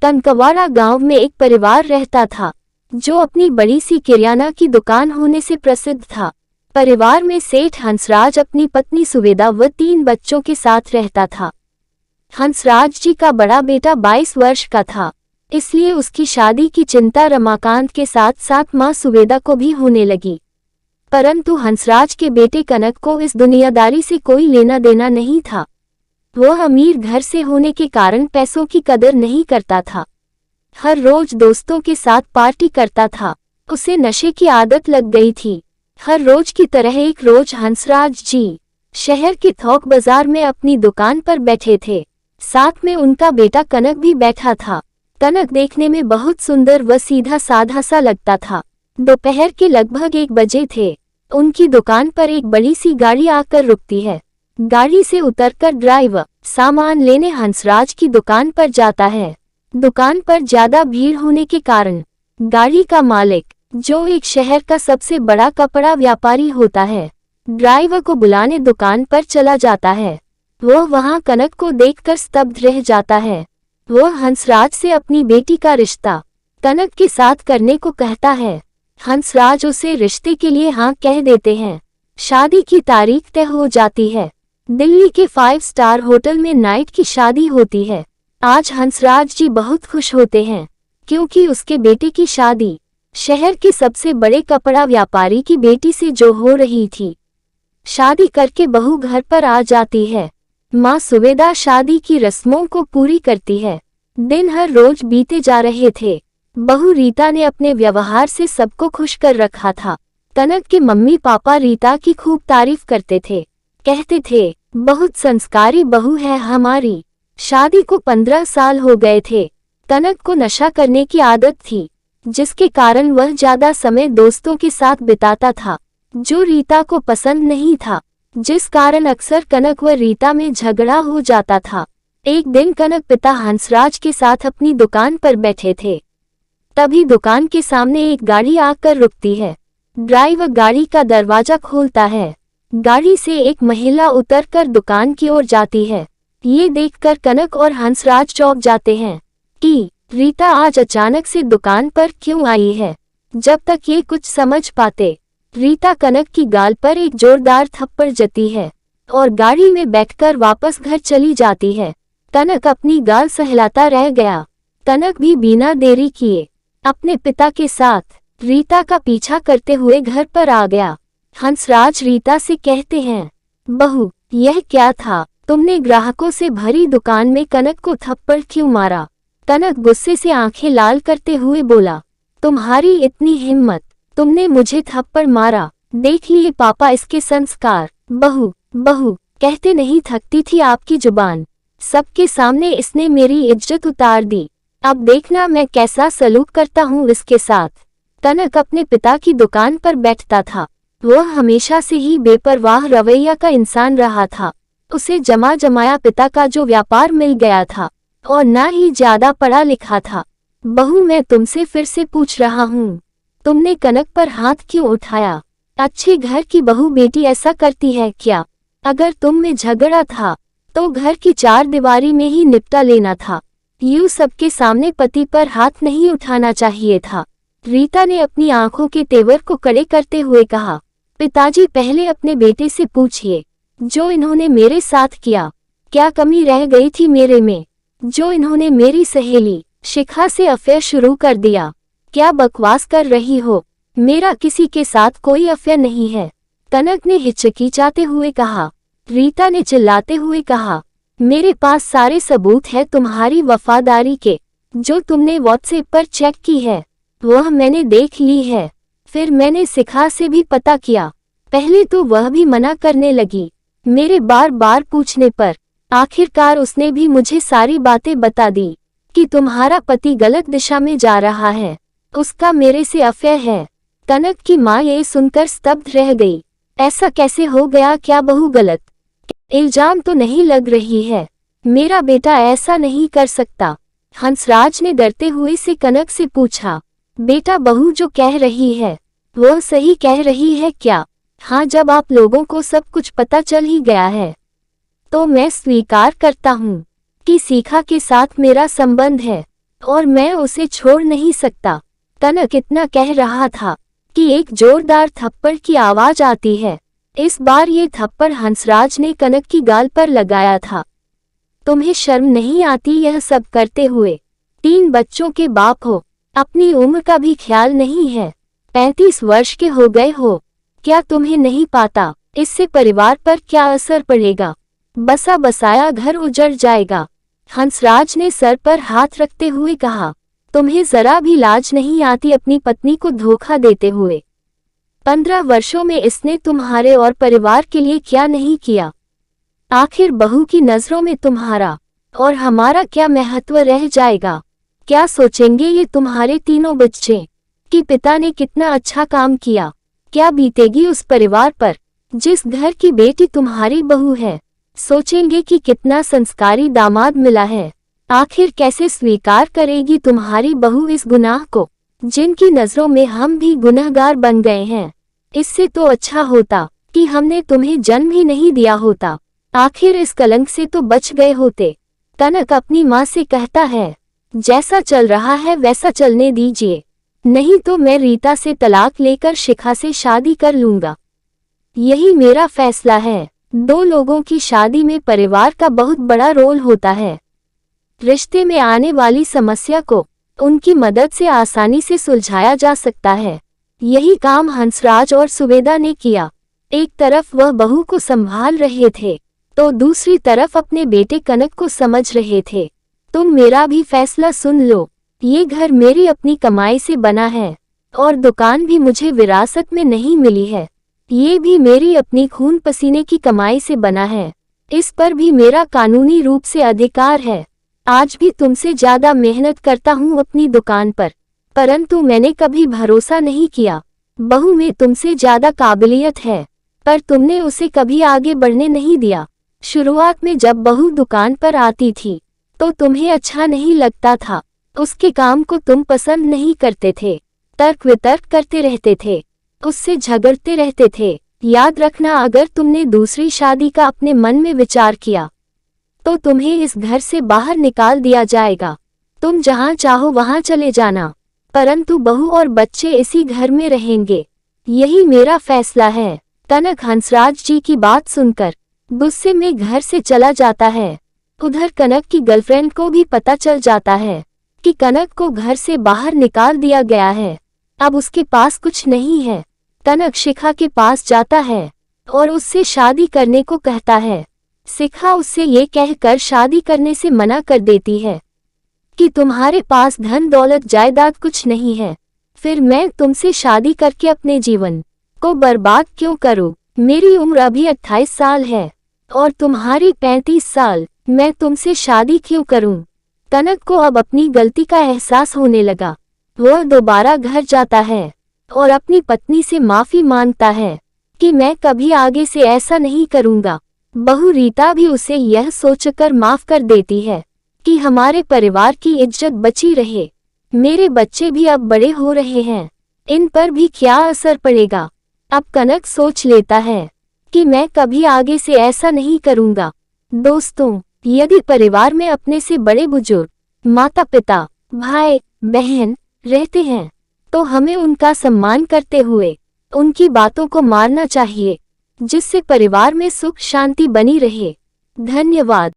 कनकवाड़ा गांव में एक परिवार रहता था जो अपनी बड़ी सी किराना की दुकान होने से प्रसिद्ध था। परिवार में सेठ हंसराज अपनी पत्नी सुवेदा व 3 बच्चों के साथ रहता था। हंसराज जी का बड़ा बेटा 22 वर्ष का था, इसलिए उसकी शादी की चिंता रमाकांत के साथ साथ मां सुवेदा को भी होने लगी। परंतु हंसराज के बेटे कनक को इस दुनियादारी से कोई लेना देना नहीं था। वह अमीर घर से होने के कारण पैसों की कदर नहीं करता था। हर रोज दोस्तों के साथ पार्टी करता था। उसे नशे की आदत लग गई थी। हर रोज की तरह एक रोज हंसराज जी शहर के थोक बाजार में अपनी दुकान पर बैठे थे। साथ में उनका बेटा कनक भी बैठा था। कनक देखने में बहुत सुंदर व सीधा साधा सा लगता था। दोपहर के लगभग 1 बजे थे। उनकी दुकान पर एक बड़ी सी गाड़ी आकर रुकती है। गाड़ी से उतरकर ड्राइवर सामान लेने हंसराज की दुकान पर जाता है। दुकान पर ज्यादा भीड़ होने के कारण गाड़ी का मालिक, जो एक शहर का सबसे बड़ा कपड़ा व्यापारी होता है, ड्राइवर को बुलाने दुकान पर चला जाता है। वह वहां कनक को देखकर स्तब्ध रह जाता है। वह हंसराज से अपनी बेटी का रिश्ता कनक के साथ करने को कहता है। हंसराज उसे रिश्ते के लिए हाँ कह देते हैं। शादी की तारीख तय हो जाती है। दिल्ली के 5 स्टार होटल में नाइट की शादी होती है। आज हंसराज जी बहुत खुश होते हैं क्योंकि उसके बेटे की शादी शहर के सबसे बड़े कपड़ा व्यापारी की बेटी से जो हो रही थी। शादी करके बहू घर पर आ जाती है। मां सुवेदा शादी की रस्मों को पूरी करती है। दिन हर रोज बीते जा रहे थे। बहू रीता ने अपने व्यवहार से सबको खुश कर रखा था। कनक के मम्मी पापा रीता की खूब तारीफ करते थे। कहते थे, बहुत संस्कारी बहू है हमारी। शादी को 15 साल हो गए थे। कनक को नशा करने की आदत थी, जिसके कारण वह ज्यादा समय दोस्तों के साथ बिताता था, जो रीता को पसंद नहीं था, जिस कारण अक्सर कनक व रीता में झगड़ा हो जाता था। एक दिन कनक पिता हंसराज के साथ अपनी दुकान पर बैठे थे। तभी दुकान के सामने एक गाड़ी आकर रुकती है। ड्राइवर गाड़ी का दरवाजा खोलता है। गाड़ी से एक महिला उतरकर दुकान की ओर जाती है। ये देखकर कनक और हंसराज चौंक जाते हैं कि रीता आज अचानक से दुकान पर क्यों आई है। जब तक ये कुछ समझ पाते, रीता कनक की गाल पर एक जोरदार थप्पड़ जती है और गाड़ी में बैठकर वापस घर चली जाती है। कनक अपनी गाल सहलाता रह गया। कनक भी बिना देरी किए अपने पिता के साथ रीता का पीछा करते हुए घर पर आ गया। हंसराज रीता से कहते हैं, बहू यह क्या था, तुमने ग्राहकों से भरी दुकान में कनक को थप्पड़ क्यों मारा। कनक गुस्से से आंखें लाल करते हुए बोला, तुम्हारी इतनी हिम्मत, तुमने मुझे थप्पड़ मारा। देख लिए पापा इसके संस्कार। बहू बहू कहते नहीं थकती थी आपकी जुबान। सबके सामने इसने मेरी इज्जत उतार दी। अब देखना मैं कैसा सलूक करता हूँ इसके साथ। कनक अपने पिता की दुकान पर बैठता था। वह हमेशा से ही बेपरवाह रवैया का इंसान रहा था। उसे जमा जमाया पिता का जो व्यापार मिल गया था और न ही ज्यादा पढ़ा लिखा था। बहू मैं तुमसे फिर से पूछ रहा हूँ, तुमने कनक पर हाथ क्यों उठाया। अच्छे घर की बहू बेटी ऐसा करती है क्या। अगर तुम में झगड़ा था तो घर की 4 दीवारी में ही निपटा लेना था। यूं सबके सामने पति पर हाथ नहीं उठाना चाहिए था। रीता ने अपनी आंखों के तेवर को कड़े करते हुए कहा, पिताजी पहले अपने बेटे से पूछिए, जो इन्होंने मेरे साथ किया, क्या कमी रह गई थी मेरे में। जो इन्होंने मेरी सहेली शिखा से अफेयर शुरू कर दिया। क्या बकवास कर रही हो, मेरा किसी के साथ कोई अफेयर नहीं है। कनक ने हिचकिचाते हुए कहा। रीता ने चिल्लाते हुए कहा, मेरे पास सारे सबूत है तुम्हारी वफादारी के। जो तुमने व्हाट्सएप पर चेक की है वह मैंने देख ली है। फिर मैंने शिखा से भी पता किया। पहले तो वह भी मना करने लगी, मेरे बार बार पूछने पर आखिरकार उसने भी मुझे सारी बातें बता दी कि तुम्हारा पति गलत दिशा में जा रहा है, उसका मेरे से अफेयर है। कनक की माँ ये सुनकर स्तब्ध रह गई। ऐसा कैसे हो गया, क्या बहू गलत इल्जाम तो नहीं लग रही है। मेरा बेटा ऐसा नहीं कर सकता। हंसराज ने डरते हुए से कनक से पूछा, बेटा बहू जो कह रही है वह सही कह रही है क्या। हाँ, जब आप लोगों को सब कुछ पता चल ही गया है तो मैं स्वीकार करता हूँ कि शिखा के साथ मेरा संबंध है। और मैं उसे छोड़ नहीं सकता। कनक इतना कह रहा था कि एक जोरदार थप्पड़ की आवाज आती है। इस बार ये थप्पड़ हंसराज ने कनक की गाल पर लगाया था। तुम्हें शर्म नहीं आती यह सब करते हुए? 3 बच्चों के बाप हो, अपनी उम्र का भी ख्याल नहीं है। 35 वर्ष के हो गए हो, क्या तुम्हें नहीं पाता इससे परिवार पर क्या असर पड़ेगा? बसा बसाया घर उजड़ जाएगा। हंसराज ने सर पर हाथ रखते हुए कहा, तुम्हें जरा भी लाज नहीं आती अपनी पत्नी को धोखा देते हुए? 15 वर्षों में इसने तुम्हारे और परिवार के लिए क्या नहीं किया? आखिर बहू की नजरों में तुम्हारा और हमारा क्या महत्व रह जाएगा? क्या सोचेंगे ये तुम्हारे तीनों बच्चे कि पिता ने कितना अच्छा काम किया? क्या बीतेगी उस परिवार पर जिस घर की बेटी तुम्हारी बहू है? सोचेंगे कि कितना संस्कारी दामाद मिला है। आखिर कैसे स्वीकार करेगी तुम्हारी बहू इस गुनाह को, जिनकी नजरों में हम भी गुनहगार बन गए हैं? इससे तो अच्छा होता कि हमने तुम्हें जन्म ही नहीं दिया होता। आखिर इस कलंक से तो बच गए होते। कनक अपनी माँ से कहता है, जैसा चल रहा है वैसा चलने दीजिए, नहीं तो मैं रीता से तलाक लेकर शिखा से शादी कर लूंगा। यही मेरा फैसला है। 2 लोगों की शादी में परिवार का बहुत बड़ा रोल होता है। रिश्ते में आने वाली समस्या को उनकी मदद से आसानी से सुलझाया जा सकता है। यही काम हंसराज और सुवेदा ने किया। एक तरफ वह बहू को संभाल रहे थे तो दूसरी तरफ अपने बेटे कनक को समझ रहे थे। तुम मेरा भी फैसला सुन लो। ये घर मेरी अपनी कमाई से बना है और दुकान भी मुझे विरासत में नहीं मिली है। ये भी मेरी अपनी खून पसीने की कमाई से बना है। इस पर भी मेरा कानूनी रूप से अधिकार है। आज भी तुमसे ज्यादा मेहनत करता हूँ अपनी दुकान पर, परंतु मैंने कभी भरोसा नहीं किया। बहू में तुमसे ज्यादा काबिलियत है, पर तुमने उसे कभी आगे बढ़ने नहीं दिया। शुरुआत में जब बहू दुकान पर आती थी तो तुम्हें अच्छा नहीं लगता था। उसके काम को तुम पसंद नहीं करते थे, तर्क वितर्क करते रहते थे, उससे झगड़ते रहते थे। याद रखना, अगर तुमने दूसरी शादी का अपने मन में विचार किया तो तुम्हें इस घर से बाहर निकाल दिया जाएगा। तुम जहां चाहो वहां चले जाना, परंतु बहू और बच्चे इसी घर में रहेंगे। यही मेरा फैसला है। कनक हंसराज जी की बात सुनकर गुस्से में घर से चला जाता है। उधर कनक की गर्लफ्रेंड को भी पता चल जाता है कि कनक को घर से बाहर निकाल दिया गया है। अब उसके पास कुछ नहीं है। कनक शिखा के पास जाता है और उससे शादी करने को कहता है। शिखा उससे ये कहकर शादी करने से मना कर देती है कि तुम्हारे पास धन दौलत जायदाद कुछ नहीं है, फिर मैं तुमसे शादी करके अपने जीवन को बर्बाद क्यों करूं? मेरी उम्र अभी 28 साल है और तुम्हारी 35 साल, मैं तुमसे शादी क्यों करूं? कनक को अब अपनी गलती का एहसास होने लगा। वह दोबारा घर जाता है और अपनी पत्नी से माफी मांगता है कि मैं कभी आगे से ऐसा नहीं करूंगा। बहू रीता भी उसे यह सोचकर माफ कर देती है कि हमारे परिवार की इज्जत बची रहे। मेरे बच्चे भी अब बड़े हो रहे हैं, इन पर भी क्या असर पड़ेगा? अब कनक सोच लेता है कि मैं कभी आगे से ऐसा नहीं करूंगा। दोस्तों, यदि परिवार में अपने से बड़े बुजुर्ग, माता पिता, भाई बहन रहते हैं तो हमें उनका सम्मान करते हुए उनकी बातों को मानना चाहिए, जिससे परिवार में सुख शांति बनी रहे। धन्यवाद।